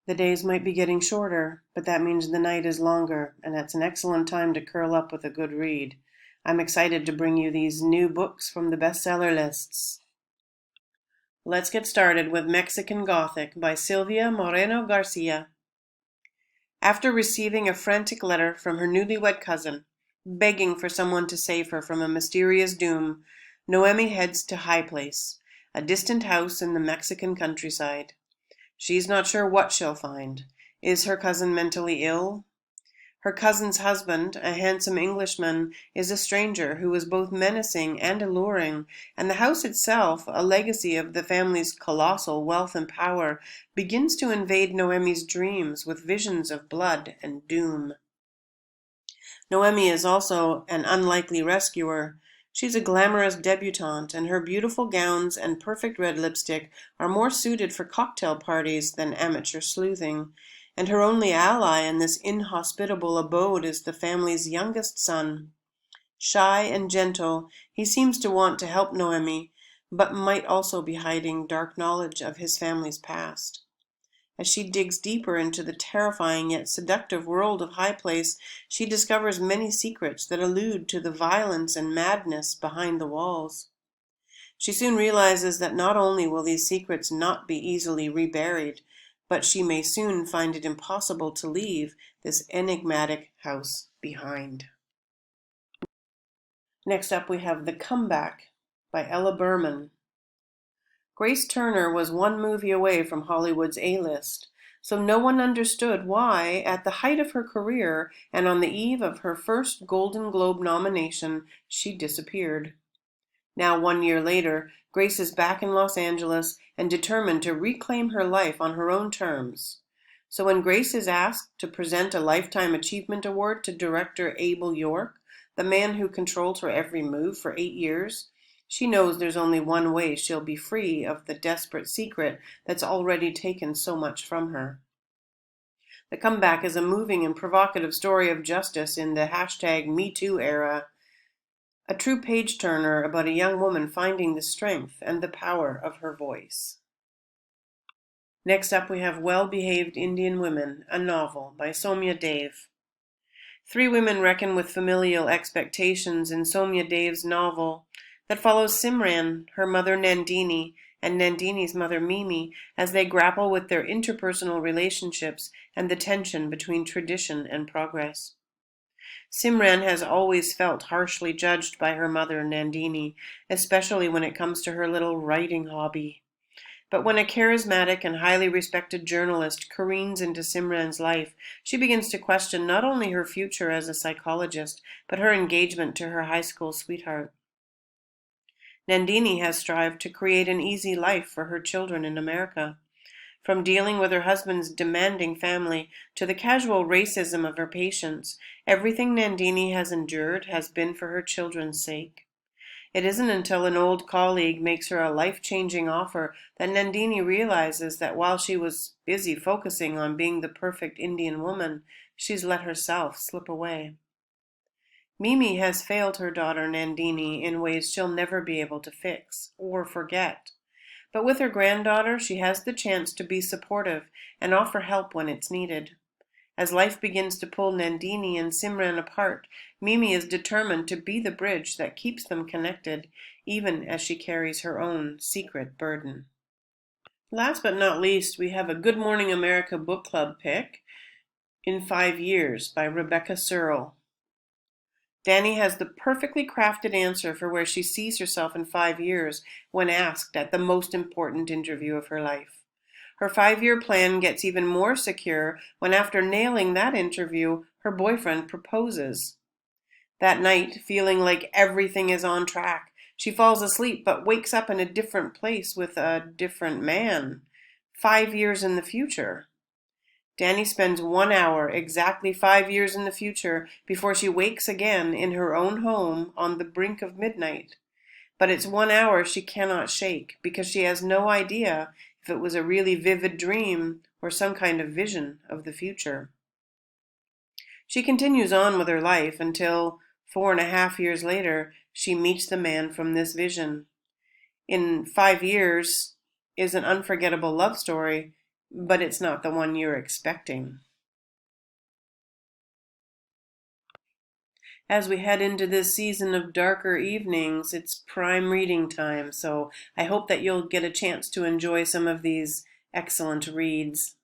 The days might be getting shorter, but that means the night is longer, and that's an excellent time to curl up with a good read. I'm excited to bring you these new books from the bestseller lists. Let's get started with Mexican Gothic by Silvia Moreno Garcia. After receiving a frantic letter from her newlywed cousin, begging for someone to save her from a mysterious doom, Noemi heads to High Place, a distant house in the Mexican countryside. She's not sure what she'll find. Is her cousin mentally ill? Her cousin's husband, a handsome Englishman, is a stranger who is both menacing and alluring, and the house itself, a legacy of the family's colossal wealth and power, begins to invade Noemi's dreams with visions of blood and doom. Noemi is also an unlikely rescuer. She's a glamorous debutante, and her beautiful gowns and perfect red lipstick are more suited for cocktail parties than amateur sleuthing, and her only ally in this inhospitable abode is the family's youngest son. Shy and gentle, he seems to want to help Noemi, but might also be hiding dark knowledge of his family's past. As she digs deeper into the terrifying yet seductive world of High Place, she discovers many secrets that allude to the violence and madness behind the walls. She soon realizes that not only will these secrets not be easily reburied, but she may soon find it impossible to leave this enigmatic house behind. Next up we have The Comeback by Ella Berman. Grace Turner was one movie away from Hollywood's A-list, so no one understood why, at the height of her career and on the eve of her first Golden Globe nomination, she disappeared. Now, 1 year later, Grace is back in Los Angeles and determined to reclaim her life on her own terms. So when Grace is asked to present a Lifetime Achievement Award to director Abel York, the man who controlled her every move for 8 years, she knows there's only one way she'll be free of the desperate secret that's already taken so much from her. The Comeback is a moving and provocative story of justice in the #MeToo era, a true page-turner about a young woman finding the strength and the power of her voice. Next up we have Well-Behaved Indian Women, a novel by Soumya Dave. Three women reckon with familial expectations in Soumya Dave's novel that follows Simran, her mother Nandini, and Nandini's mother Mimi as they grapple with their interpersonal relationships and the tension between tradition and progress. Simran has always felt harshly judged by her mother Nandini, especially when it comes to her little writing hobby. But when a charismatic and highly respected journalist careens into Simran's life, she begins to question not only her future as a psychologist, but her engagement to her high school sweetheart. Nandini has strived to create an easy life for her children in America. From dealing with her husband's demanding family to the casual racism of her patients, everything Nandini has endured has been for her children's sake. It isn't until an old colleague makes her a life-changing offer that Nandini realizes that while she was busy focusing on being the perfect Indian woman, she's let herself slip away. Mimi has failed her daughter Nandini in ways she'll never be able to fix or forget. But with her granddaughter, she has the chance to be supportive and offer help when it's needed. As life begins to pull Nandini and Simran apart, Mimi is determined to be the bridge that keeps them connected, even as she carries her own secret burden. Last but not least, we have a Good Morning America book club pick, In 5 Years by Rebecca Searle. Dani has the perfectly crafted answer for where she sees herself in 5 years when asked at the most important interview of her life. Her 5-year plan gets even more secure when, after nailing that interview, her boyfriend proposes. That night, feeling like everything is on track, she falls asleep but wakes up in a different place with a different man, 5 years in the future. Dani spends 1 hour, exactly 5 years in the future, before she wakes again in her own home on the brink of midnight. But it's 1 hour she cannot shake, because she has no idea if it was a really vivid dream or some kind of vision of the future. She continues on with her life until, 4.5 years later, she meets the man from this vision. In 5 years is an unforgettable love story, but it's not the one you're expecting. As we head into this season of darker evenings, it's prime reading time, so I hope that you'll get a chance to enjoy some of these excellent reads.